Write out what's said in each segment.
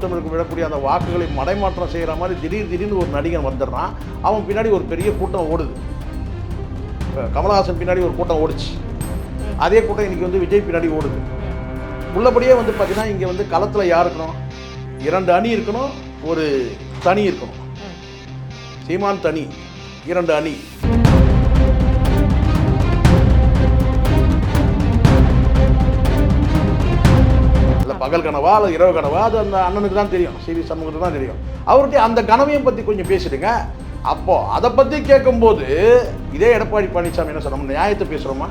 தமிழுக்கு விழக்கூடிய அந்த வாக்குகளை மடைமாற்றம் செய்கிற மாதிரி திடீர்னு ஒரு நடிகன் வந்துடுறான். அவன் பின்னாடி ஒரு பெரிய கூட்டம் ஓடுது. கமலஹாசன் பின்னாடி ஒரு கூட்டம் ஓடுச்சு. அதே கூட்டம் இன்றைக்கி வந்து விஜய் பின்னாடி ஓடுது. உள்ளபடியே வந்து பார்த்தீங்கன்னா இங்கே வந்து களத்தில் யார் இருக்கணும்? 2 அணி இருக்கணும், ஒரு தனி இருக்கணும். சீமான் தனி, 2 அணி. இல்லை பகல் கனவா இல்லை இரவு கனவா, அது அந்த அண்ணனுக்கு தான் தெரியும், சிவி சண்முகத்துக்கு தான் தெரியும். அவர்கிட்ட அந்த கனவையும் பற்றி கொஞ்சம் பேசிடுங்க. அப்போது அதை பற்றி கேட்கும்போது இதே எடப்பாடி பழனிசாமி என்ன சொன்னோம், நியாயத்தை பேசுகிறோமா?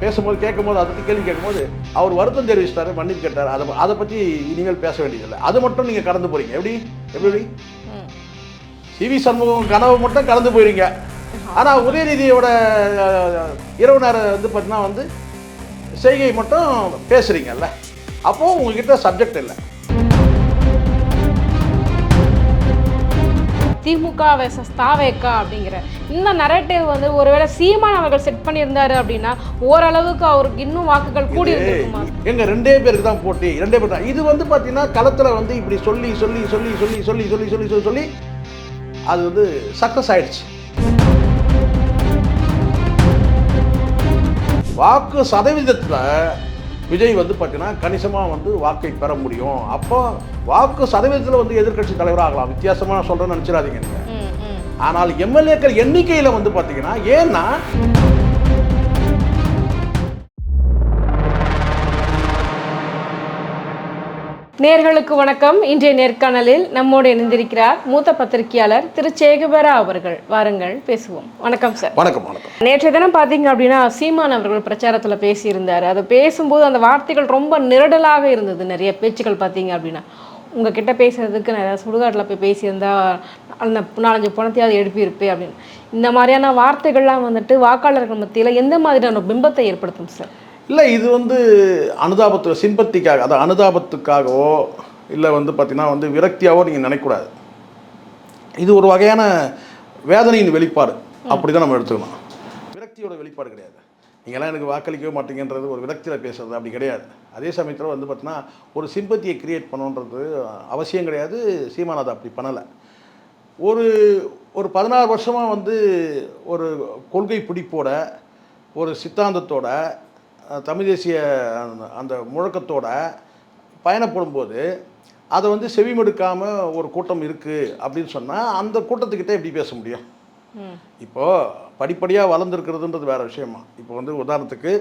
பேசும்போது கேட்கும்போது அதை பற்றி கேள்வி கேட்கும்போது அவர் வருத்தம் தெரிவிச்சிட்டாரு, மன்னிப்பு கேட்டார். அதை பற்றி இனிமேல் பேச வேண்டியதில்லை. அது மட்டும் நீங்கள் கடந்து போகிறீங்க. எப்படி சிவி சண்முகம் கனவு மட்டும் கடந்து போயிடுங்க. ஆனால் உதயநிதியோட இரவு நேரம் வந்து பார்த்தீங்கன்னா வந்து செய்கை மட்டும் பேசுகிறீங்கல்ல, அப்போது உங்ககிட்ட சப்ஜெக்ட் இல்லை. திமுக வெர்சஸ் தாவேகா அப்படிங்கிற இந்த நரேட்டிவ் வந்து ஒருவேளை சீமான் அவர்கள் செட் பண்ணியிருந்தாரு அப்படின்னா ஓரளவுக்கு அவருக்கு இன்னும் வாக்குகள் கூடி இருக்குமா? எங்க 2 பேருக்கு தான் போட்டி, 2 பேர் தான். இது வந்து பார்த்தீங்கன்னா களத்தில் வந்து இப்படி சொல்லி சொல்லி சொல்லி சொல்லி சொல்லி சொல்லி சொல்லி சொல்லி சொல்லி அது வந்து சக்ஸஸ் ஆயிடுச்சு. வாக்கு சதவீதத்தில் விஜய் வந்து பார்த்தீங்கன்னா கணிசமாக வந்து வாக்கை பெற முடியும். அப்போ வாக்கு சதவீதத்தில் வந்து எதிர்க்கட்சி தலைவராகலாம். வித்தியாசமாக சொல்கிறேன்னு நினச்சிடாதீங்க நீங்கள். ஆனால் எம்எல்ஏக்கள் எண்ணிக்கையில் வந்து பார்த்தீங்கன்னா, ஏன்னா நேர்களுக்கு வணக்கம். இன்றைய நேர்காணலில் நம்மோடு இணைந்திருக்கிறார் மூத்த பத்திரிகையாளர் திரு சேகுபரா அவர்கள். வாருங்கள் பேசுவோம். வணக்கம் சார். வணக்கம். நேற்றைய தினம் பார்த்தீங்க அப்படின்னா சீமான் அவர்கள் பிரச்சாரத்தில் பேசியிருந்தார். அதை பேசும்போது அந்த வார்த்தைகள் ரொம்ப நெருடலாக இருந்தது. நிறைய பேச்சுக்கள் பார்த்தீங்க அப்படின்னா உங்ககிட்ட பேசுறதுக்கு நான் ஏதாவது சுடுகாட்டில் போய் பேசியிருந்தா அந்த 4-5 பணத்தையாவது எழுப்பியிருப்பேன் அப்படின்னு இந்த மாதிரியான வார்த்தைகள்லாம் வந்துட்டு வாக்காளர்கள் மத்தியில் எந்த மாதிரியான பிம்பத்தை ஏற்படுத்தும் சார்? இல்லை, இது வந்து சிம்பத்திக்காக, அது அனுதாபத்துக்காகவோ இல்லை வந்து பார்த்தீங்கன்னா வந்து விரக்தியாகவோ நீங்கள் நினைக்கக்கூடாது. இது ஒரு வகையான வேதனையின் வெளிப்பாடு. அப்படி தான் நம்ம எடுத்துக்கணும். விரக்தியோட வெளிப்பாடு கிடையாது. நீங்கள்லாம் எனக்கு வாக்களிக்கவே மாட்டீங்கன்றது ஒரு விரக்தியில் பேசுறது அப்படி கிடையாது. அதே சமயத்தில் வந்து பார்த்தீங்கன்னா ஒரு சிம்பத்தியை கிரியேட் பண்ணணுன்றது அவசியம் கிடையாது. சீமான் அதை அப்படி பண்ணலை. ஒரு 16 வருஷமாக வந்து ஒரு கொள்கை பிடிப்போட, ஒரு சித்தாந்தத்தோட, தமிழ் தேசிய அந்த முழக்கத்தோட பயணப்படும்போது அதை வந்து செவிமடுக்காமல் ஒரு கூட்டம் இருக்குது அப்படின்னு சொன்னால் அந்த கூட்டத்துக்கிட்டே எப்படி பேச முடியும்? இப்போது படிப்படியாக வளர்ந்துருக்கிறதுன்றது வேறு விஷயமா. இப்போ வந்து உதாரணத்துக்கு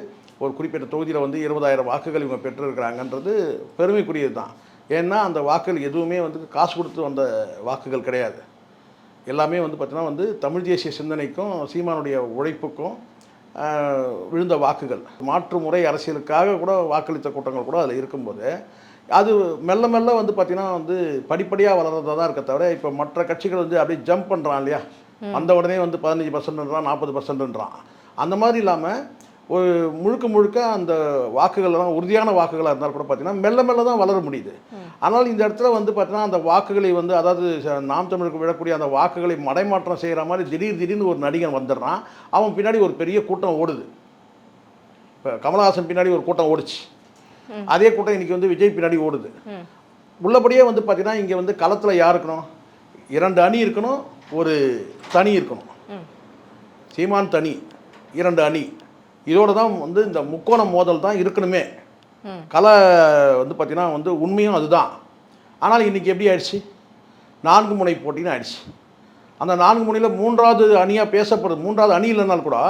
ஒரு குறிப்பிட்ட தொகுதியில் வந்து 20,000 வாக்குகள் இவங்க பெற்றிருக்கிறாங்கன்றது பெருமைக்குரியது தான். ஏன்னா அந்த வாக்குகள் எதுவுமே வந்து காசு கொடுத்து வந்த வாக்குகள் கிடையாது. எல்லாமே வந்து பார்த்திங்கன்னா வந்து தமிழ் தேசிய சிந்தனைக்கும் சீமானுடைய உழைப்புக்கும் விழுந்த வாக்குகள். மாற்று முறை அரசியலுக்காக கூட வாக்களித்த கூட்டங்கள் கூட அதில் இருக்கும்போது அது மெல்ல மெல்ல வந்து பார்த்திங்கன்னா வந்து படிப்படியாக வளர்றதா தான் இருக்க தவிர இப்போ மற்ற கட்சிகள் வந்து அப்படியே ஜம்ப் பண்ணுறான் இல்லையா, வந்த உடனே வந்து 15%ன்றான், 40%ன்றான். அந்த மாதிரி இல்லாமல் ஒரு முழுக்க அந்த வாக்குகள்லாம் உறுதியான வாக்குகளாக இருந்தால் கூட பார்த்திங்கன்னா மெல்ல மெல்ல தான் வளர முடியுது. ஆனால் இந்த இடத்துல வந்து பார்த்திங்கன்னா அந்த வாக்குகளை வந்து, அதாவது நாம் தமிழுக்கு விழக்கூடிய அந்த வாக்குகளை மடைமாற்றம் செய்கிற மாதிரி திடீர்னு ஒரு நடிகன் வந்துடுறான். அவன் பின்னாடி ஒரு பெரிய கூட்டம் ஓடுது. இப்போ கமலஹாசன் பின்னாடி ஒரு கூட்டம் ஓடுச்சு. அதே கூட்டம் இன்றைக்கி வந்து விஜய் பின்னாடி ஓடுது. உள்ளபடியே வந்து பார்த்திங்கன்னா இங்கே வந்து களத்தில் யார் இருக்கணும்? 2 அணி இருக்கணும், ஒரு தனி இருக்கணும். சீமான் தனி, 2 அணி. இதோடு தான் வந்து இந்த முக்கோண மோதல் தான் இருக்கணுமே. கலை வந்து பார்த்திங்கன்னா வந்து உண்மையும் அதுதான். ஆனால் இன்றைக்கி எப்படி ஆயிடுச்சு? 4 முனை போட்டின்னு ஆயிடுச்சு. அந்த 4 முனையில் 3வது அணியாக பேசப்படுது. 3வது அணி இல்லைனாலும் கூட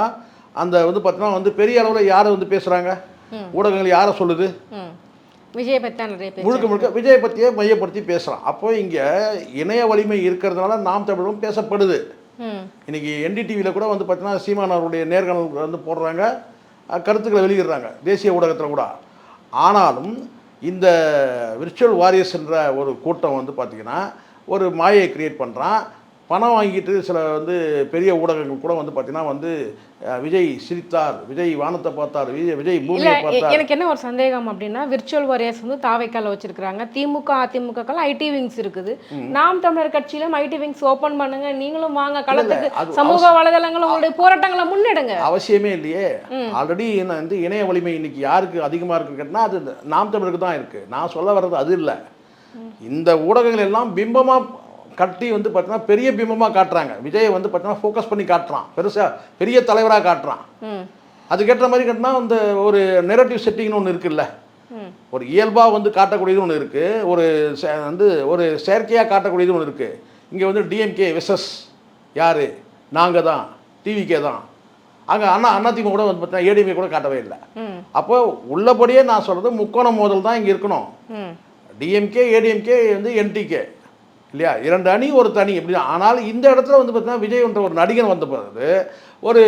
அந்த வந்து பார்த்திங்கன்னா வந்து பெரிய அளவில் யாரை வந்து பேசுகிறாங்க? ஊடகங்கள் யாரை சொல்லுது? விஜய் பற்றி முழுக்க விஜய் பற்றியே மையப்படுத்தி பேசுகிறான். அப்போ இங்கே இணைய வலிமை இருக்கிறதுனால நாம் தமிழும் பேசப்படுது. இன்றைக்கி NDTVயில் கூட வந்து பார்த்தீங்கன்னா சீமான் அவருடைய நேர்காணல் வந்து போடுறாங்க, கருத்துக்களை வெளியிடுறாங்க தேசிய ஊடகத்தில் கூட. ஆனாலும் இந்த விர்ச்சுவல் வாரியர்ஸ் என்ற ஒரு கூட்டம் வந்து பார்த்திங்கன்னா ஒரு மாயை கிரியேட் பண்ணுறான். பணம் வாங்கிட்டு சில வந்து பெரிய ஊடகங்கள் கூட வந்து பார்த்தீங்கன்னா வந்து விஜய் சிரித்தார், விஜய் வானத்தை பார்த்தார், விஜய் பூமியை பார்த்தார். எனக்கு என்ன ஒரு சந்தேகம் அப்படின்னா, விர்ச்சுவல் வாரியர்ஸ் வந்து தாவைக்கால வச்சிருக்காங்க. திமுக அதிமுகலாம் ஐடி விங்ஸ் இருக்குது. நாம் தமிழர் கட்சியிலும் ஐடி விங்ஸ் ஓபன் பண்ணுங்க, நீங்களும் வாங்க களத்துக்கு, சமூக வலைதளங்கள் உங்களுடைய போராட்டங்களை முன்னெடுங்க. அவசியமே இல்லையே. ஆல்ரெடி வந்து இணைய வலிமை இன்னைக்கு யாருக்கு அதிகமாக இருக்குன்னு கேட்டால் அது நாம் தமிழருக்கு தான் இருக்குது. நான் சொல்ல வர்றது அது இல்லை. இந்த ஊடகங்கள் எல்லாம் பிம்பமாக கட்டி வந்து பார்த்தீங்கன்னா பெரிய பிம்பமாக காட்டுறாங்க. விஜயை வந்து பார்த்தீங்கன்னா ஃபோக்கஸ் பண்ணி காட்டுறான், பெருசாக பெரிய தலைவராக காட்டுறான். அதுக்கேற்ற மாதிரி கட்டினா இந்த ஒரு நெரட்டிவ் செட்டிங்னு ஒன்று இருக்குல்ல, ஒரு இயல்பாக வந்து காட்டக்கூடியது ஒன்று இருக்குது, ஒரு செயற்கையாக காட்டக்கூடியது ஒன்று இருக்குது. இங்கே வந்து டிஎம்கே வெர்சஸ் யார், நாங்கள் தான், டிவிகே தான். அங்கே அதிமுக கூட வந்து பார்த்தீங்கன்னா ஏடிஎம்கே கூட காட்டவே இல்லை. அப்போ உள்ளபடியே நான் சொல்கிறது முக்கோண மோதல் தான் இங்கே இருக்கணும். டிஎம்கே ஏடிஎம்கே வந்து என்டிகே இல்லையா, 2 அணி ஒரு தனி இப்படி தான். ஆனால் இந்த இடத்துல வந்து பார்த்தீங்கன்னா விஜய் என்ற ஒரு நடிகன் வந்த பிறகு ஒரு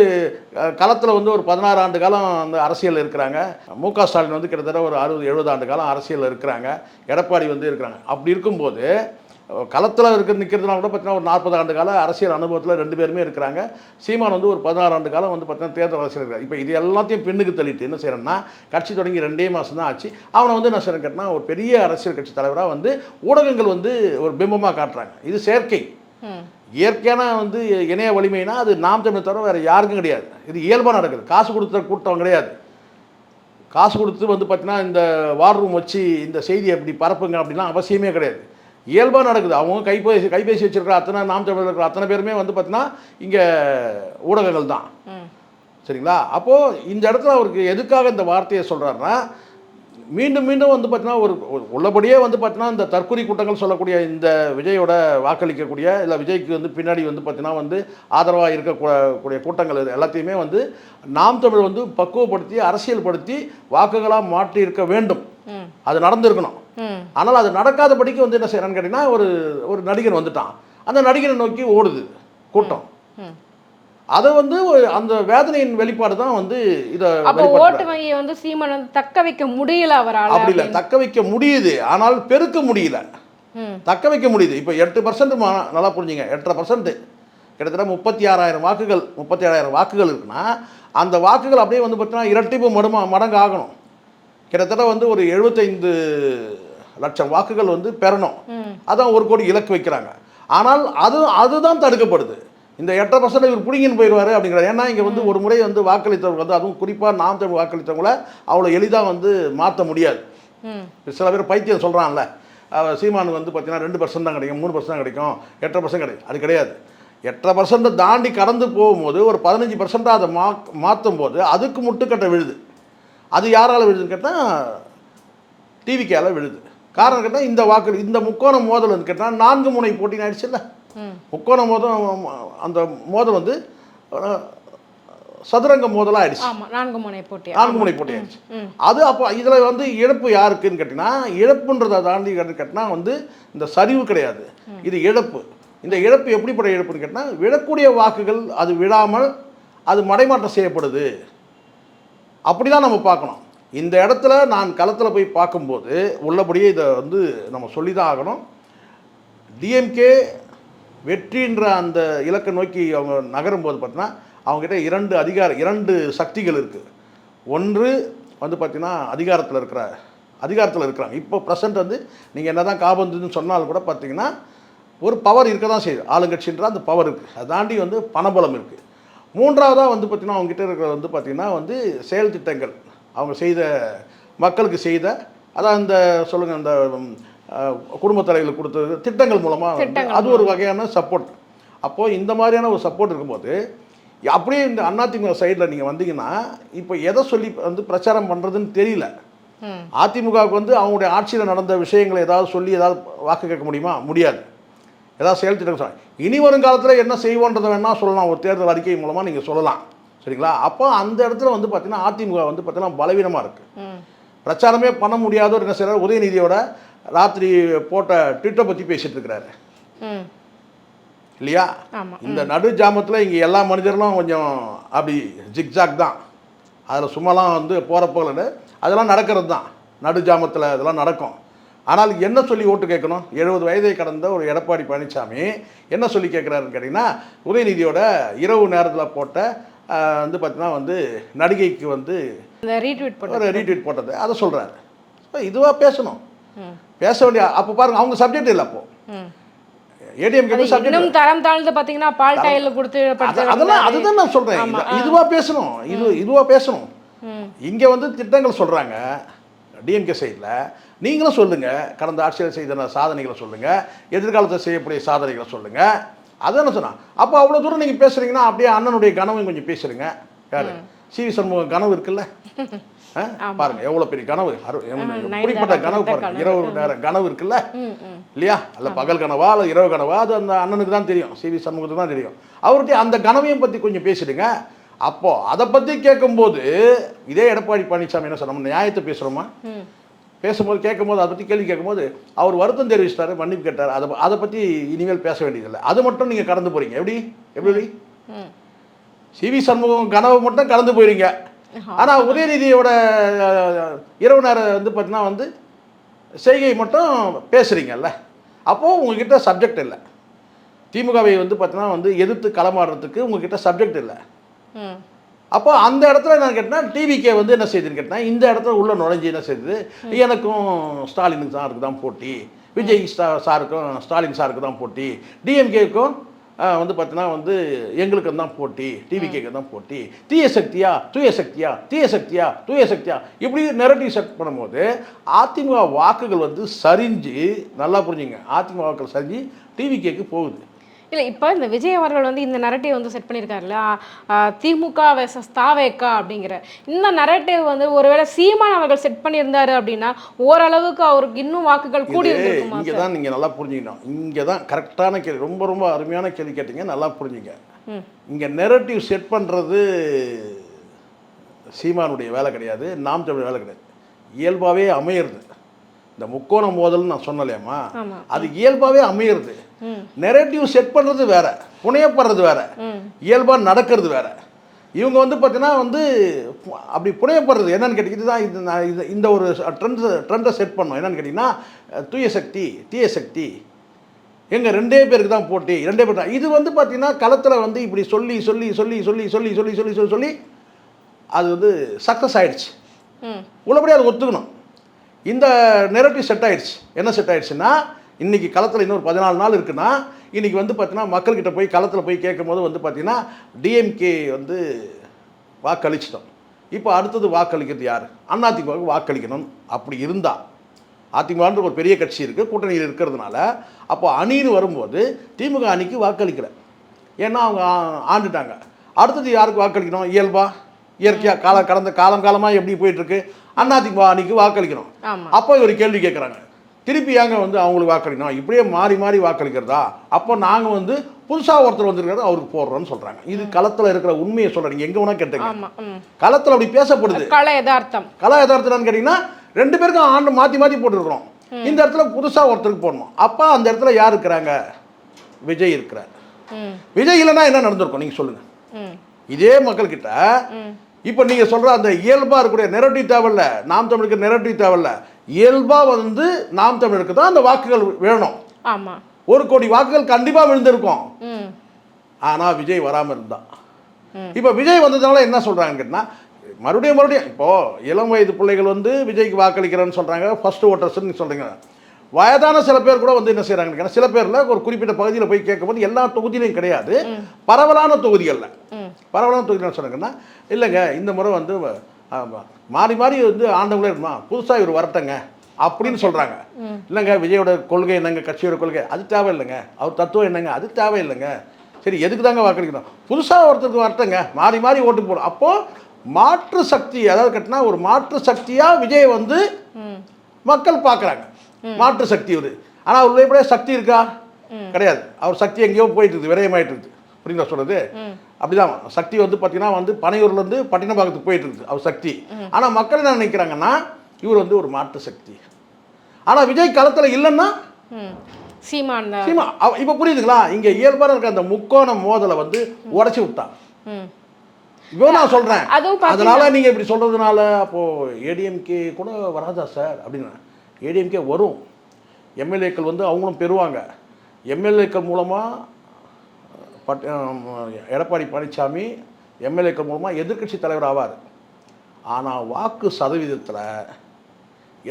களத்தில் வந்து ஒரு 16 ஆண்டு காலம் அந்த அரசியல் இருக்கிறாங்க. முக ஸ்டாலின் வந்து கிட்டத்தட்ட ஒரு 60-70 ஆண்டு காலம் அரசியல் இருக்கிறாங்க. எடப்பாடி வந்து இருக்கிறாங்க. அப்படி இருக்கும்போது களத்தில் நிற்கிறதுனால கூட பார்த்தீங்கன்னா ஒரு 40 ஆண்டு கால அரசியல் அனுபவத்தில் 2 பேருமே இருக்கிறாங்க. சீமான் வந்து ஒரு 16 ஆண்டு காலம் வந்து பார்த்தீங்கன்னா தேர்தல் அரசியல் இருக்கிறார். இப்போ இது எல்லாத்தையும் பின்னுக்கு தள்ளிட்டு என்ன செய்யறேன்னா, கட்சி தொடங்கி 2 மாதம் தான் ஆச்சு, அவனை வந்து என்ன செய்யறேன் கேட்டால் ஒரு பெரிய அரசியல் கட்சி தலைவராக வந்து ஊடகங்கள் வந்து ஒரு பிம்பமாக காட்டுறாங்க. இது செயற்கை. இயற்கையான வந்து இணைய வலிமைனா அது நாம் தமிழ் தவிர வேறு யாருக்கும் கிடையாது. இது இயல்பாக நடக்குது. காசு கொடுத்த கூட்டம் கிடையாது. காசு கொடுத்து வந்து பார்த்தீங்கன்னா இந்த வார் ரூம் வச்சு இந்த செய்தியை அப்படி பரப்புங்க அப்படிலாம் அவசியமே கிடையாது. இயல்பாக நடக்குது. அவங்க கைபேசி வச்சிருக்கிற அத்தனை நாம் தமிழ் இருக்கிற அத்தனை பேருமே வந்து பார்த்தீங்கன்னா இங்கே ஊடகங்கள் தான். சரிங்களா? அப்போது இந்த இடத்துல அவருக்கு எதுக்காக இந்த வார்த்தையை சொல்கிறாருன்னா, மீண்டும் மீண்டும் வந்து பார்த்தீங்கன்னா ஒரு உள்ளபடியே வந்து பார்த்தீங்கன்னா இந்த தற்கொலை கூட்டங்கள் சொல்லக்கூடிய இந்த விஜயோட வாக்களிக்கக்கூடிய இல்லை விஜய்க்கு வந்து பின்னாடி வந்து பார்த்தீங்கன்னா வந்து ஆதரவாக இருக்கக்கூடிய கூட்டங்கள் எல்லாத்தையுமே வந்து நாம் தமிழ் வந்து பக்குவப்படுத்தி அரசியல்படுத்தி வாக்குகளாக மாற்றி இருக்க வேண்டும். அது நடந்திருக்கணும். ஆனால் அது நடக்காதபடிக்கு வந்து என்ன செய்யறான்னு கேட்டீங்கன்னா ஒரு நடிகன் வந்துட்டான். அந்த நடிகனை நோக்கி ஓடுது கூட்டம். அதை வந்து அந்த வேதனையின் வெளிப்பாடு தான் வந்து இதை ஓட்டு வங்கியை வந்து சீமான் வந்து தக்க வைக்க முடியல அவரால். அப்படி இல்லை, தக்க வைக்க முடியுது, ஆனால் பெருக்க முடியல. தக்க வைக்க முடியுது. இப்போ 8% நல்லா புரிஞ்சுங்க, 8% கிட்டத்தட்ட 36,000 வாக்குகள் இருக்குன்னா அந்த வாக்குகள் அப்படியே வந்து பார்த்தீங்கன்னா இரட்டிப்பு மடங்கு ஆகணும். கிட்டத்தட்ட வந்து ஒரு 75 லட்சம் வாக்குகள் வந்து பெறணும். அதான் 1 கோடி இலக்கு வைக்கிறாங்க. ஆனால் அதுதான் தடுக்கப்படுது. இந்த 8% இவர் பிடிங்கின்னு போயிடுவார் அப்படிங்கிறது. ஏன்னா இங்கே வந்து ஒரு முறை வந்து வாக்களித்தவங்க வந்து அதுவும் குறிப்பாக நாம் தமிழ் வாக்களித்தவங்கள அவ்வளோ எளிதாக வந்து மாற்ற முடியாது. சில பேர் பைத்தியம் சொல்கிறான்ல, சீமானுக்கு வந்து பார்த்தீங்கன்னா 2% தான் கிடைக்கும், 3% தான் கிடைக்கும், 8% கிடைக்கும். அது கிடையாது. 8% தாண்டி கடந்து போகும்போது ஒரு 15% அதை மாற்றும் போது அதுக்கு முட்டுக்கட்டை விழுது. அது யாரால் விழுதுன்னு கேட்டால் டிவிகேல விழுது. காரணம் கேட்டால் இந்த முக்கோண மோதல் வந்து கேட்டால் 4 முனை போட்டின்னு ஆயிடுச்சு இல்லை. முக்கோண மோதல் அந்த மோதல் வந்து சதுரங்க மோதலாக ஆயிடுச்சு. 4 முனை போட்டி ஆயிடுச்சு. அது அப்போ இதில் வந்து இழப்பு யாருக்குன்னு கேட்டிங்கன்னா, இழப்புன்றதை தாண்டி கேட்டினா வந்து இந்த சரிவு கிடையாது, இது இழப்பு. இந்த இழப்பு எப்படிப்பட்ட இழப்புன்னு கேட்டால், விழக்கூடிய வாக்குகள் அது விழாமல் அது மடைமாற்றம் செய்யப்படுது. அப்படி தான் நம்ம பார்க்கணும். இந்த இடத்துல நான் களத்தில் போய் பார்க்கும்போது உள்ளபடியே இதை வந்து நம்ம சொல்லி தான் ஆகணும். டிஎம்கே வெற்றின்ற அந்த இலக்கை நோக்கி அவங்க நகரும்போது பார்த்தீங்கன்னா அவங்ககிட்ட 2 சக்திகள் இருக்குது. ஒன்று வந்து பார்த்திங்கன்னா அதிகாரத்தில் இருக்கிறாங்க. இப்போ ப்ரெசண்ட் வந்து நீங்கள் என்ன தான் காபந்துன்னு சொன்னாலும் கூட பார்த்திங்கன்னா ஒரு பவர் இருக்க தான் செய்யுது. ஆளுங்கட்சின்ற அந்த பவர் இருக்குது. அதை தாண்டி வந்து பணபலம் இருக்குது. மூன்றாவதாக வந்து பார்த்திங்கன்னா அவங்ககிட்ட இருக்கிற வந்து பார்த்திங்கன்னா வந்து செயல் திட்டங்கள், அவங்க செய்த மக்களுக்கு செய்த அதான் இந்த சொல்லுங்கள் அந்த குடும்ப தலைவர்களுக்கு கொடுத்த திட்டங்கள் மூலமாக அது ஒரு வகையான சப்போர்ட். அப்போது இந்த மாதிரியான ஒரு சப்போர்ட் இருக்கும்போது அப்படியே இந்த அதிமுக சைடில் நீங்கள் வந்தீங்கன்னா இப்போ எதை சொல்லி வந்து பிரச்சாரம் பண்ணுறதுன்னு தெரியல. அதிமுகவுக்கு வந்து அவங்களுடைய ஆட்சியில் நடந்த விஷயங்களை ஏதாவது சொல்லி ஏதாவது வாக்கு கேட்க முடியுமா? முடியாது. ஏதாவது செயல் திட்டம் சொல்ல இனி வருங்காலத்தில் என்ன செய்வோன்றதை வேணால் சொல்லலாம், ஒரு தேர்தல் அறிக்கை மூலமாக நீங்கள் சொல்லலாம். சரிங்களா? அப்போ அந்த இடத்துல வந்து பார்த்தீங்கன்னா அதிமுக வந்து பார்த்தீங்கன்னா பலவீனமாக இருக்குது. பிரச்சாரமே பண்ண முடியாத ஒரு என்ன செய்கிறார், உதயநிதியோட ராத்திரி போட்ட ட்விட்டரை பற்றி பேசிகிட்டு இருக்கிறாரு இல்லையா? இந்த நடு ஜாமத்தில் இங்கே எல்லா மனிதர்களும் கொஞ்சம் அப்படி ஜிக்ஜாக் தான். அதில் சும்மாலாம் வந்து போகிறப்போல அதெல்லாம் நடக்கிறது தான். நடு ஜாமத்தில் அதெல்லாம் நடக்கும். ஆனால் என்ன சொல்லி ஓட்டு கேட்கணும்? 70 வயதை கடந்த ஒரு எடப்பாடி பழனிசாமி என்ன சொல்லி கேட்குறாருன்னு கேட்டிங்கன்னா, உதயநிதியோட இரவு நேரத்தில் போட்ட வந்து பார்த்தீங்கன்னா வந்து நடிகைக்கு வந்து ரீட்வீட் போட்டது அதை சொல்கிறாரு. இதுவாக பேசணும், பேச வேண்டிய. அப்போ பாருங்கள் அவங்க சப்ஜெக்ட் இல்லை. அப்போது ஏடிஎம்கே சப்ஜெக்ட் தரம் தாழ்ந்து பார்த்தீங்கன்னா பால் டாயில் கொடுத்து அதெல்லாம் அதுதான் நான் சொல்கிறேன். இதுவாக பேசணும், இதுவாக பேசணும். இங்கே வந்து திட்டங்கள் சொல்கிறாங்க, டிஎம்கே சைடில் நீங்களும் சொல்லுங்கள், கடந்த ஆட்சியில் செய்த சாதனைகளை சொல்லுங்கள், எதிர்காலத்தில் செய்யக்கூடிய சாதனைகளை சொல்லுங்கள். அதான் சொன்னா. அப்போ அவ்வளோ தூரம் நீங்கள் பேசுகிறீங்கன்னா அப்படியே அண்ணனுடைய கனவையும் கொஞ்சம் பேசுகிறீங்க. யார்? சிவி சண்முகம் கனவு இருக்குல்ல, பாருங்க எவ்வளோ பெரிய கனவு, எப்படிப்பட்ட கனவு பாருங்க, இரவு நேரம் கனவு இருக்குல்ல இல்லையா, அல்ல பகல் கனவா அல்ல இரவு கனவா, அது அந்த அண்ணனுக்கு தான் தெரியும், சிவி சண்முகத்துக்கு தான் தெரியும். அவர்கிட்ட அந்த கனவையும் பற்றி கொஞ்சம் பேசிடுங்க. அப்போ அதை பற்றி கேட்கும்போது இதே எடப்பாடி பழனிசாமி என்ன சொன்னோம், நியாயத்தை பேசுகிறோமா, பேசும்போது கேட்கும்போது அதை பற்றி கேள்வி கேட்கும்போது அவர் வருத்தம் தெரிவிச்சிட்டாரு, மன்னிப்பு கேட்டார். அதை பற்றி இனிமேல் பேச வேண்டியதில்லை. அது மட்டும் நீங்கள் கடந்து போகிறீங்க. எப்படி சிவி சண்முகம் கனவு மட்டும் கடந்து போயிடுங்க. ஆனால் உதயநிதியோட இரவு நேரம் வந்து பார்த்தீங்கன்னா செய்கை மட்டும் பேசுகிறீங்கல்ல, அப்போது உங்ககிட்ட சப்ஜெக்ட் இல்லை. திமுகவை வந்து பார்த்தீங்கன்னா எதிர்த்து களமாடுறதுக்கு உங்ககிட்ட சப்ஜெக்ட் இல்லை. அப்போ அந்த இடத்துல நான் கேட்டேன், டிவிக்கே என்ன செய்யுதுன்னு கேட்டேன், இந்த இடத்துல உள்ள நுழைஞ்சி என்ன செய்யுது, எனக்கும் ஸ்டாலினுக்கு சாருக்கு தான் போட்டி, விஜய் சாருக்கும் ஸ்டாலின் சாருக்கு தான் போட்டி, டிஎம்கேக்கும் பார்த்தீங்கன்னா எங்களுக்கு தான் போட்டி, டிவிகேக்கு தான் போட்டி, தீய சக்தியா தூய சக்தியா, தீய சக்தியா தூய சக்தியா, இப்படி நெரட்டிவ் செட் பண்ணும்போது அதிமுக வாக்குகள் சரிஞ்சு, நல்லா புரிஞ்சுங்க, அதிமுக வாக்குகள் சரிஞ்சு டிவிகேக்கு போகுது. இல்லை, இப்போ இந்த விஜய் அவர்கள் இந்த நரேட்டிவ் செட் பண்ணியிருக்காருல்ல, திமுக வெர்சஸ் தாவேக்கா அப்படிங்கிற இந்த நரேட்டிவ் ஒருவேளை சீமான் அவர்கள் செட் பண்ணியிருந்தாரு அப்படின்னா ஓரளவுக்கு அவருக்கு இன்னும் வாக்குகள் கூடி இருந்திருக்குமா? இங்கே தான் நீங்கள் நல்லா புரிஞ்சுக்கணும். இங்கே தான் கரெக்டான கேள்வி, ரொம்ப ரொம்ப அருமையான கேள்வி கேட்டீங்க, நல்லா புரிஞ்சுங்க. இங்கே நெரட்டிவ் செட் பண்ணுறது சீமானுடைய வேலை கிடையாது, நாம் தமிழ் வேலை கிடையாது, இயல்பாகவே அமையிறது. இந்த முக்கோண மோதல்னு நான் சொன்னலையாமா, அது இயல்பாகவே அமையிறது. நெரட்டிவ் செட் பண்ணுறது வேற, புனையப்படுறது வேற, இயல்பாக நடக்கிறது வேற. இவங்க பார்த்தீங்கன்னா அப்படி புனையப்படுறது என்னன்னு கேட்டிங்கன்னா, இந்த ஒரு ட்ரெண்டை செட் பண்ணோம். என்னன்னு கேட்டிங்கன்னா, தூய சக்தி தீய சக்தி, எங்கள் 2 பேருக்கு தான் போட்டி, 2 பேர் தான். இது பார்த்தீங்கன்னா களத்தில் இப்படி சொல்லி சொல்லி சொல்லி சொல்லி சொல்லி சொல்லி சொல்லி சொல்லி சொல்லி அது சக்ஸஸ் ஆயிடுச்சு. உள்ளபடி அதை ஒத்துக்கணும். இந்த நெரட்டிவ் செட் ஆயிடுச்சு. என்ன செட் ஆயிடுச்சுன்னா, இன்றைக்கி களத்தில் இன்னொரு 14 நாள் இருக்குன்னா, இன்றைக்கி பார்த்தீங்கன்னா மக்கள்கிட்ட போய் களத்தில் போய் கேட்கும் போது பார்த்தீங்கன்னா டிஎம்கே வாக்களிச்சிட்டோம். இப்போ அடுத்தது வாக்களிக்கிறது யார்? அதிமுகவுக்கு வாக்களிக்கணும். அப்படி இருந்தால் அதிமுகன்ற ஒரு பெரிய கட்சி இருக்குது, கூட்டணியில் இருக்கிறதுனால, அப்போ அணின்னு வரும்போது திமுக அணிக்கு வாக்களிக்கலை. ஏன்னா அவங்க ஆண்டுட்டாங்க. அடுத்தது யாருக்கு வாக்களிக்கணும்? இயற்கையாக கடந்த காலமாக எப்படி போயிட்டுருக்கு, அதிமுக அணிக்கு வாக்களிக்கணும். அப்போ ஒரு கேள்வி கேட்குறாங்க, திருப்பி ஏங்க அவங்களுக்கு வாக்களிக்கணும், இப்படியே மாறி மாறி வாக்களிக்கிறதா? அப்போ நாங்கள் புதுசாக ஒருத்தர் வந்திருக்கிறது அவருக்கு போடுறோன்னு சொல்கிறாங்க. இது களத்தில் இருக்கிற உண்மையை சொல்கிறீங்க, எங்கே வேணால் கேட்டீங்க, களத்தில் அப்படி பேசப்படுது. கல யதார்த்தம்னு கேட்டிங்கன்னா 2 பேருக்கும் ஆண்டு மாற்றி மாற்றி போட்டுருக்குறோம். இந்த இடத்துல புதுசாக ஒருத்தருக்கு போடணும். அப்போ அந்த இடத்துல யார் இருக்கிறாங்க? விஜய் இருக்கிறார். விஜய் இல்லைன்னா என்ன நடந்திருக்கும் நீங்கள் சொல்லுங்கள். இதே மக்கள்கிட்ட இப்போ நீங்கள் சொல்கிற அந்த இயல்பாக இருக்கக்கூடிய நெரட்டிவ் தேவையில்ல, நாம் தமிழுக்கு நெரட்டிவ் தேவையில்ல, இயல்பாக நாம் தமிழுக்கு தான் அந்த வாக்குகள் வேணும். 1 கோடி வாக்குகள் கண்டிப்பாக விழுந்திருக்கும். ஆனால் விஜய் வராமல் இருந்தான். இப்போ விஜய் வந்ததுனால என்ன சொல்கிறாங்கன்னு கேட்டால், மறுபடியும் இப்போது இளம் வயது பிள்ளைகள் விஜய்க்கு வாக்களிக்கிறேன்னு சொல்கிறாங்க, ஃபர்ஸ்ட் ஓட்டர்ஸ்ன்னு சொல்கிறீங்க. வயதான சில பேர் கூட என்ன செய்கிறாங்கன்னு, சில பேரில் ஒரு குறிப்பிட்ட பகுதியில் போய் கேட்கும்போது எல்லா தொகுதியிலையும் கிடையாது, பரவலான தொகுதிகளில் சொன்னாங்கன்னா, இல்லைங்க இந்த முறை மாறி மாறி ஆண்டவங்களே இருக்குமா, புதுசாக இவர் வரட்டங்க அப்படின்னு சொல்கிறாங்க. இல்லைங்க விஜயோட கொள்கை என்னங்க, கட்சியோட கொள்கை அது தேவையில்லைங்க, அவர் தத்துவம் என்னங்க அது தேவையில்லைங்க, சரி எதுக்கு தாங்க வாக்களிக்கணும், புதுசாக ஒருத்தருக்கு வரட்டங்க, மாறி மாறி ஓட்டு போடும். அப்போது மாற்று சக்தி, அதாவது கட்டினா ஒரு மாற்று சக்தியாக விஜய் மக்கள் பார்க்குறாங்க. மாற்று சக்தி ஒரு, ஆனால் அவருடைய கூட சக்தி இருக்கா? கிடையாது. அவர் சக்தி எங்கேயோ போயிட்டு இருக்குது, விரயமாயிட்டு இருக்குது. புரியுங்களா சொல்கிறது? அப்படிதான் சக்தி பார்த்தீங்கன்னா பனையூர்லேருந்து பட்டினப்பாக்கத்துக்கு போயிட்டு இருக்குது அவர் சக்தி. ஆனால் மக்கள் என்ன நினைக்கிறாங்கன்னா, இவர் ஒரு மாற்று சக்தி. ஆனால் விஜய் களத்தில் இல்லைன்னா சீமா இப்போ புரியுதுங்களா? இங்கே இயல்பாக இருக்க அந்த முக்கோண மோதலை உடச்சி விட்டான். இப்போ நான் சொல்கிறேன், அதனால நீங்கள் இப்படி சொல்கிறதுனால அப்போது ஏடிஎம்கே கூட வராதா சார் அப்படின்னா, ஏடிஎம்கே வரும். எம்எல்ஏக்கள் அவங்களும் பெறுவாங்க. எம்எல்ஏக்கள் மூலமாக எடப்பாடி பழனிசாமி எம்எல்ஏக்கள் மூலமாக எதிர்க்கட்சி தலைவர் ஆவார். ஆனால் வாக்கு சதவீதத்தில்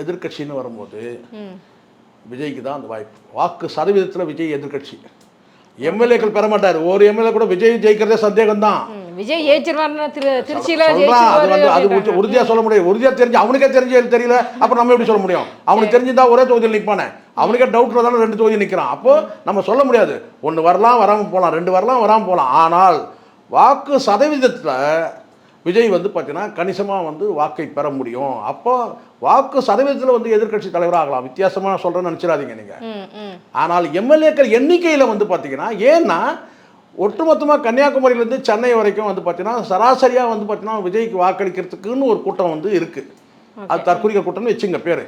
எதிர்க்கட்சின்னு வரும்போது விஜய்க்கு தான் அந்த வாய்ப்பு. வாக்கு சதவீதத்தில் விஜய் எதிர்க்கட்சி, எம்எல்ஏக்கள் பெற மாட்டார். ஒரு எம்எல்ஏ கூட விஜய் ஜெயிக்கிறதே சந்தேகம் தான். விஜய் ஏச்சிருவாருன்னா திருச்சியில சொல்றான். அது வந்து உறுதியா சொல்ல முடியாது. உறுதியா தெரிஞ்சு அவனுக்கே தெரிஞ்சு தெரியல, அப்புறம் நம்ம எப்படி சொல்ல முடியும்? அவனுக்கு தெரிஞ்சிருந்தா ஒரே தொகுதியில் நிற்பானே, அவனுக்கே டவுட்ல தானே 2 தொகுதி நிற்கிறான். அப்போ நம்ம சொல்ல முடியாது. 1 வரலாம் வராமல் போகலாம், 2 வரலாம் வராமல் போகலாம். ஆனால் வாக்கு சதவீதத்தில் விஜய் வந்து பார்த்தீங்கன்னா கணிசமாக வந்து வாக்கை பெற முடியும். அப்போ வாக்கு சதவீதத்தில் வந்து எதிர்க்கட்சி தலைவராகலாம். வித்தியாசமாக சொல்கிறேன்னு நினச்சிடாதீங்க நீங்கள். ஆனால் எம்எல்ஏக்கள் எண்ணிக்கையில் வந்து பார்த்தீங்கன்னா, ஏன்னா ஒட்டுமொத்தமாக கன்னியாகுமரியிலேருந்து சென்னை வரைக்கும் வந்து பார்த்தீங்கன்னா சராசரியாக வந்து பார்த்தீங்கன்னா விஜய்க்கு வாக்களிக்கிறதுக்குன்னு ஒரு கூட்டம் வந்து இருக்குது. அது தற்குறிகள் கூட்டம்னு வச்சுங்க பேர்.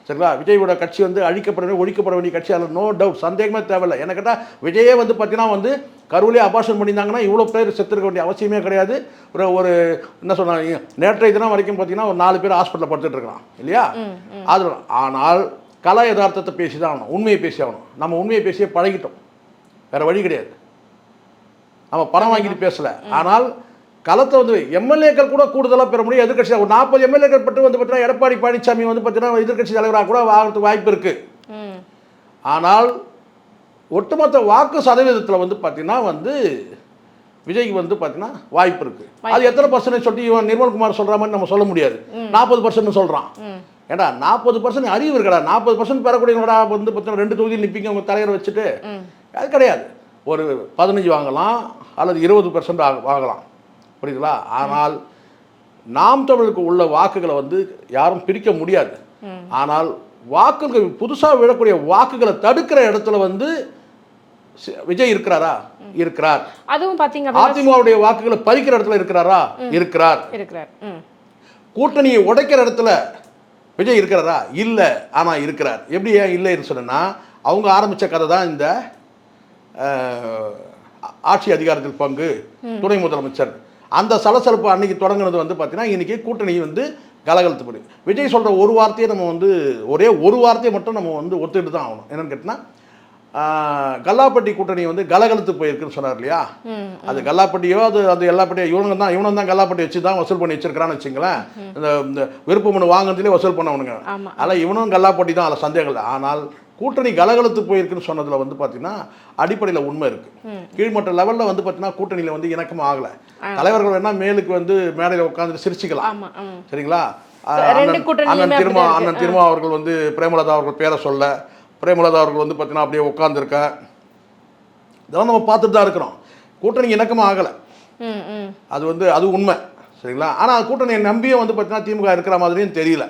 சரிங்களா? விஜயோட கட்சி வந்து அழிக்கப்பட ஒழிக்கப்பட வேண்டிய கட்சி, அதில் நோ டவுட், சந்தேகமே தேவையில்லை. என்ன கேட்டால் விஜயே வந்து பார்த்தீங்கன்னா வந்து கருவிலே அபார்ஷன் பண்ணியிருந்தாங்கன்னா இவ்வளோ பேர் செத்துருக்க வேண்டிய அவசியமே கிடையாது. ஒரு என்ன சொன்னாங்க, நேற்றைய தினம் வரைக்கும் பார்த்தீங்கன்னா ஒரு 4 பேர் ஹாஸ்பிட்டலில் படுத்துட்டு இருக்கலாம் இல்லையா? அது ஆனால் கலா யதார்த்தத்தை பேசி தான் ஆகணும், உண்மையை பேசி ஆகணும். நம்ம உண்மையை பேசியே பழகிட்டோம், வேறு வழி கிடையாது. நம்ம பணம் வாங்கிட்டு பேசலை. ஆனால் களத்தை வந்து எம்எல்ஏக்கள் கூட கூடுதலாக பெற முடியும். எதிர்கட்சி ஒரு 40 எம்எல்ஏக்கள் பட்டு வந்து பார்த்தீங்கன்னா எடப்பாடி பழனிசாமி வந்து பார்த்தீங்கன்னா எதிர்கட்சி தலைவராக கூட வாங்கிறதுக்கு வாய்ப்பு இருக்குது. ஆனால் ஒட்டுமொத்த வாக்கு சதவீதத்தில் வந்து பார்த்தீங்கன்னா வந்து விஜய்க்கு வந்து பார்த்தீங்கன்னா வாய்ப்பு இருக்குது. அது எத்தனை பர்சன்ட் சொல்லி இவன் நிர்மல்குமார் சொல்கிற மாதிரி நம்ம சொல்ல முடியாது. 40% சொல்கிறான். ஏண்டா 40% அறிவு இருக்கடா. 40% பெறக்கூடியவங்களா வந்து பார்த்தீங்கன்னா 2 தொகுதியில் நிற்பீங்க உங்கள் தலைவரை வச்சுட்டு? அது கிடையாது. ஒரு 15 வாங்கலாம் அல்லது 20% வாங்கலாம், புரியுதுங்களா? ஆனால் நாம் தமிழுக்கு உள்ள வாக்குகளை வந்து யாரும் பிரிக்க முடியாது. ஆனால் வாக்குகள் புதுசாக விடக்கூடிய வாக்குகளை தடுக்கிற இடத்துல வந்து விஜய் இருக்கிறாரா? இருக்கிறார். அதுவும் பாத்தீங்க அதிமுகவுடைய வாக்குகளை பறிக்கிற இடத்துல இருக்கிறாரா? இருக்கிறார். கூட்டணியை உடைக்கிற இடத்துல விஜய் இருக்கிறாரா? இல்லை, ஆனால் இருக்கிறார். எப்படி ஏன் இல்லைன்னு சொன்னா, அவங்க ஆரம்பித்த கதை தான் இந்த ஆட்சி அதிகாரத்தில் பங்கு, துணை முதலமைச்சர், அந்த சலசலப்பு அன்னைக்கு தொடங்கினது வந்து பார்த்தீங்கன்னா இன்னைக்கு கூட்டணி வந்து கலகலத்து போய் விஜய் சொல்கிற ஒரு வார்த்தையை நம்ம வந்து ஒரே ஒரு வார்த்தையை மட்டும் நம்ம வந்து ஒத்துக்கிட்டு தான் ஆகணும். என்னென்னு கேட்டிங்கன்னா, கல்லாப்பட்டி கூட்டணி வந்து கலகலத்து போயிருக்குன்னு சொன்னார் இல்லையா? அது கல்லாப்பட்டியோ அது எல்லாப்பட்டியோ இவனும் தான் கல்லாப்பட்டி வச்சு தான் வசூல் பண்ணி வச்சிருக்கிறான்னு வச்சுங்களேன். இந்த விருப்ப மனு வாங்கினதுலேயே வசூல் பண்ணவனுங்க. அதனால் இவனும் கல்லாப்பட்டி தான், அதில் சந்தேகம் இல்லை. ஆனால் கூட்டணி கலகலத்து போயிருக்குன்னு சொன்னதில் வந்து பார்த்தீங்கன்னா அடிப்படையில் உண்மை இருக்குது. கீழ்மட்ட லெவலில் வந்து பார்த்தீங்கன்னா கூட்டணியில் வந்து இணக்கமாக ஆகலை. தலைவர்கள் வேணால் மேலுக்கு வந்து மேடையில் உட்காந்துட்டு சிரிச்சுக்கலாம், சரிங்களா? அண்ணன் திருமா அவர்கள் வந்து பிரேமலதா அவர்கள் பேரை சொல்ல, பிரேமலதா அவர்கள் வந்து பார்த்தீங்கன்னா அப்படியே உட்காந்துருக்க, இதெல்லாம் நம்ம பார்த்துட்டு தான் இருக்கிறோம். கூட்டணி இணக்கமாக ஆகலை, அது வந்து அது உண்மை, சரிங்களா? ஆனால் கூட்டணியை நம்பியும் வந்து பார்த்தீங்கன்னா திமுக இருக்கிற மாதிரியும் தெரியல.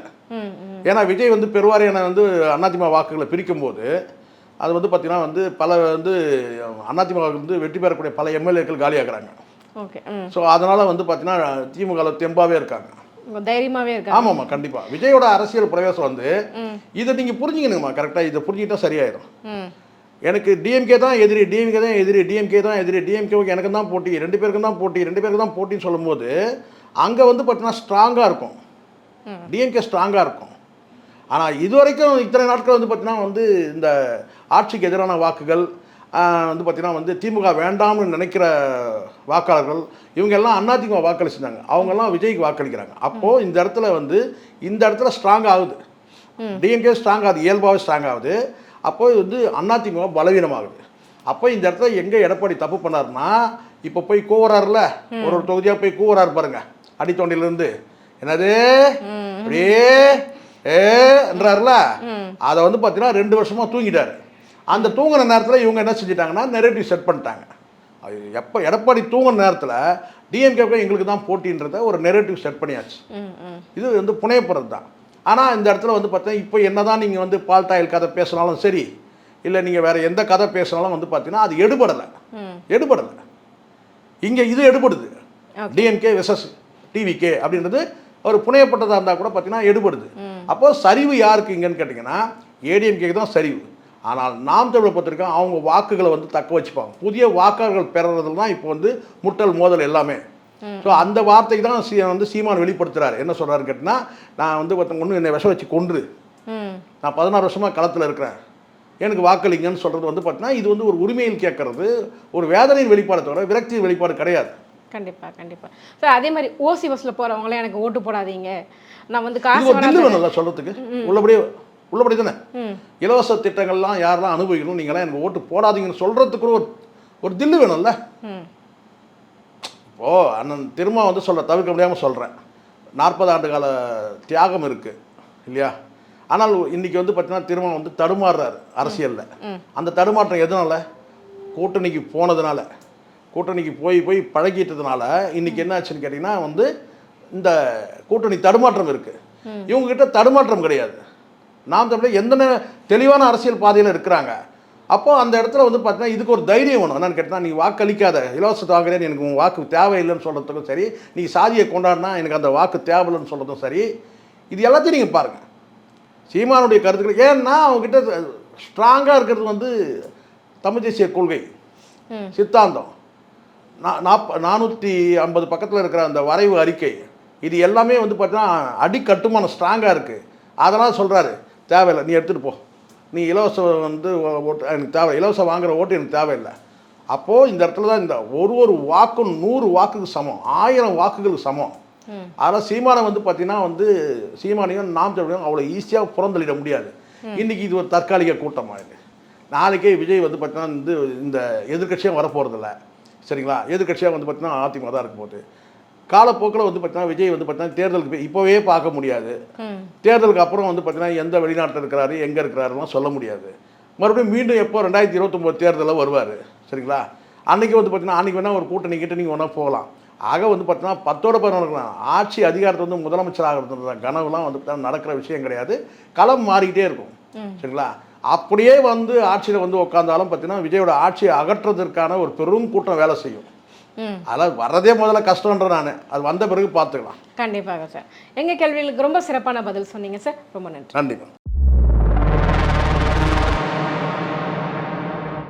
ஏன்னா விஜய் வந்து பெருவாரியான வந்து அதிமுக வாக்குகளை பிரிக்கும்போது அது வந்து பார்த்தீங்கன்னா வந்து பல வந்து அதிமுக வந்து வெற்றி பெறக்கூடிய பல எம்எல்ஏக்கள் காலியாகிறாங்க. ஸோ அதனால் வந்து பார்த்தீங்கன்னா திமுக தெம்பாகவே இருக்காங்க, தைரியமாகவே இருக்காங்க. ஆமாம்மா, கண்டிப்பாக. விஜயோட அரசியல் பிரவேசம் வந்து இதை நீங்கள் புரிஞ்சுக்கணுங்கம்மா, கரெக்டாக இதை புரிஞ்சுக்கிட்டா சரியாயிடும். எனக்கு டிஎம்கே தான் எதிரி, டிஎம்கே தான் எதிரி, டிஎம்கே தான் எதிரி, டிஎம்கேவுக்கு எனக்கு தான் போட்டி, 2 பேருக்கு தான் போட்டி, 2 பேருக்கு தான் போட்டின்னு சொல்லும்போது அங்கே வந்து பார்த்தீங்கன்னா ஸ்ட்ராங்காக இருக்கும், டிஎம்கே ஸ்ட்ராங்காக இருக்கும். ஆனால் இது வரைக்கும் இத்தனை நாட்கள் வந்து பார்த்தீங்கன்னா வந்து இந்த ஆட்சிக்கு எதிரான வாக்குகள் வந்து பார்த்தீங்கன்னா வந்து திமுக வேண்டாம்னு நினைக்கிற வாக்காளர்கள் இவங்க எல்லாம் அதிமுக வாக்களிச்சிருந்தாங்க, அவங்கெல்லாம் விஜய்க்கு வாக்களிக்கிறாங்க. அப்போது இந்த இடத்துல ஸ்ட்ராங் ஆகுது, டிஎம்கே ஸ்ட்ராங் ஆகுது, இயல்பாகவே ஸ்ட்ராங் ஆகுது. அப்போது வந்து அதிமுக பலவீனமாகுது. அப்போ இந்த இடத்துல எங்கே எடப்பாடி தப்பு பண்ணார்னா, இப்போ போய் கூவுறாருல, ஒரு தொகுதியாக போய் கூவுறாரு பாருங்க, அடித்தொண்டிலிருந்து என்னது அப்படியே ஏன்றாருல, அதை வந்து பார்த்தீங்கன்னா 2 வருஷமாக தூங்கிட்டாரு. அந்த தூங்குற நேரத்தில் இவங்க என்ன செஞ்சிட்டாங்கன்னா நெரேட்டிவ் செட் பண்ணிட்டாங்க. எப்போ எடப்பாடி தூங்குற நேரத்தில் டிஎம்கேவுக்கு எங்களுக்கு தான் போட்டின்றத ஒரு நெரேட்டிவ் செட் பண்ணியாச்சு. இது வந்து புனையப்படுறது தான். ஆனால் இந்த இடத்துல வந்து பார்த்தீங்கன்னா இப்போ என்ன தான் நீங்கள் வந்து பால்டாயில் கதை பேசினாலும் சரி, இல்லை நீங்கள் வேறு எந்த கதை பேசினாலும் வந்து பார்த்தீங்கன்னா அது எடுபடலை. இங்கே இது எடுபடுது. டிஎம்கே வெர்சஸ் டிவிகே அப்படின்றது ஒரு புனையப்பட்டதாக இருந்தால் கூட பார்த்தீங்கன்னா எடுபடுது. அப்போது சரிவு யாருக்கு இங்கன்னு கேட்டிங்கன்னா ஏடிஎம்கேக்கு தான் சரிவு. ஆனால் நாம் தமிழை பொறுத்திருக்கோம், அவங்க வாக்குகளை வந்து தக்க வச்சுப்பாங்க. புதிய வாக்காளர்கள் பெறுறதுல தான் இப்போ வந்து முட்டல் மோதல் எல்லாமே. ஸோ அந்த வார்த்தைக்கு தான் வந்து சீமான் வெளிப்படுத்துகிறார். என்ன சொல்கிறாருன்னு கேட்டிங்கன்னா, நான் வந்து ஒருத்தவங்க ஒன்று என்னை விஷம் வச்சு கொன்று, நான் 16 வருஷமாக களத்தில் இருக்கிறேன், எனக்கு வாக்களிங்கன்னு சொல்கிறது வந்து பார்த்தீங்கன்னா இது வந்து ஒரு உரிமையில் கேட்கறது, ஒரு வேதனையின் வெளிப்பாடு தவிர விரக்தியின் வெளிப்பாடு கிடையாது. கண்டிப்பாக சார். அதே மாதிரி ஓசி பஸ்ஸில் போகிறவங்களே எனக்கு ஓட்டு போடாதீங்க, நான் வந்து காசு வேணும்ல சொல்கிறதுக்கு, உள்ளபடி தானே இலவச திட்டங்கள்லாம் யாரெல்லாம் அனுபவிக்கணும், நீங்களாம் எனக்கு ஓட்டு போடாதீங்கன்னு சொல்கிறதுக்கு ஒரு தில்லு வேணும்ல. இப்போது அண்ணன் திரும்ப வந்து தவிர்க்க முடியாமல் சொல்கிறேன், 40 ஆண்டு கால தியாகம் இருக்குது இல்லையா? ஆனால் இன்றைக்கி வந்து பார்த்தீங்கன்னா திரும்ப வந்து தடுமாறுறாரு அரசியலில். அந்த தடுமாற்றம் எதனால? கூட்டணிக்கு போனதுனால, கூட்டணிக்கு போய் பழகிட்டதுனால இன்றைக்கி என்ன ஆச்சுன்னு கேட்டிங்கன்னா வந்து இந்த கூட்டணி தடுமாற்றம் இருக்குது. இவங்ககிட்ட தடுமாற்றம் கிடையாது. நாம் தமிழர் எந்த தெளிவான அரசியல் பாதையில் இருக்கிறாங்க. அப்போ அந்த இடத்துல வந்து பார்த்தீங்கன்னா இதுக்கு ஒரு தைரியம் வேணும். என்னன்னு கேட்டால், நீ வாக்களிக்காத, இலவசத்தை வாங்குறேன், எனக்கு உன் வாக்கு தேவையில்லைன்னு சொல்கிறதுக்கும் சரி, நீ சாதியை கொண்டாடினா எனக்கு அந்த வாக்கு தேவையில்லைன்னு சொல்கிறதும் சரி, இது எல்லாத்தையும் நீங்கள் பாருங்கள். சீமானுடைய கருத்துக்கள் ஏன்னா அவங்ககிட்ட ஸ்ட்ராங்காக இருக்கிறது வந்து தமிழ் தேசிய கொள்கை சித்தாந்தம், 450 பக்கத்தில் இருக்கிற அந்த வரைவு அறிக்கை, இது எல்லாமே வந்து பார்த்தீங்கன்னா அடிக்கட்டுமானம் ஸ்ட்ராங்காக இருக்குது. அதனால் சொல்கிறாரு, தேவையில்லை, நீ எடுத்துகிட்டு போ, நீ இலவசம் வந்து ஓட்டு எனக்கு தேவை, இலவசம் வாங்குகிற ஓட்டு எனக்கு தேவையில்லை. அப்போது இந்த இடத்துல தான் இந்த ஒரு வாக்கும் 100 வாக்குக்கு சமம், 1000 வாக்குகளுக்கு சமம். ஆனால் சீமானை வந்து பார்த்தீங்கன்னா வந்து சீமானையும் நாம் தமிழையும் அவ்வளோ ஈஸியாக புறந்தள்ளிட முடியாது. இன்றைக்கி இது ஒரு தற்காலிக கூட்டமாக இருக்குது. நாளைக்கே விஜய் வந்து பார்த்தீங்கன்னா வந்து இந்த எதிர்கட்சியாக வரப்போகிறதில்ல, சரிங்களா? எதிர்கட்சியாக வந்து பார்த்தீங்கன்னா அதிமுக தான் இருக்கும் போது காலப்போக்கில் வந்து பார்த்தீங்கன்னா விஜய் வந்து பார்த்தீங்கன்னா தேர்தலுக்கு இப்போவே பார்க்க முடியாது. தேர்தலுக்கு அப்புறம் வந்து பார்த்தீங்கன்னா எந்த வெளிநாட்டில் இருக்கிறாரு, எங்கே இருக்கிறாருலாம் சொல்ல முடியாது. மறுபடியும் மீண்டும் எப்போ 2029 தேர்தலில் வருவார், சரிங்களா? அன்றைக்கி வந்து பார்த்தீங்கன்னா அன்றைக்கி வேணால் ஒரு கூட்டணி கிட்ட நீங்கள் ஒன்றா போகலாம். ஆக வந்து பார்த்தீங்கன்னா 10ஓட 11 ஆட்சி அதிகாரத்தை வந்து முதலமைச்சர் ஆகிறதுன்ற கனவுலாம் வந்து பார்த்தீங்கன்னா நடக்கிற விஷயம் கிடையாது. களம் மாறிக்கிட்டே இருக்கும், சரிங்களா? அப்படியே வந்து ஆட்சியில் வந்து உட்காந்தாலும் பார்த்தீங்கன்னா விஜயோட ஆட்சியை அகற்றுவதற்கான ஒரு பெரும் கூட்டம் வேலை செய்யும். அதெல்லாம் வர்றதே முதல்ல கஷ்டன்ற நான், அது வந்த பிறகு பார்த்துக்கலாம். கண்டிப்பாக சார். எங்கள் கேள்விகளுக்கு ரொம்ப சிறப்பான பதில் சொன்னீங்க சார். ரொம்ப நன்றி. நன்றி.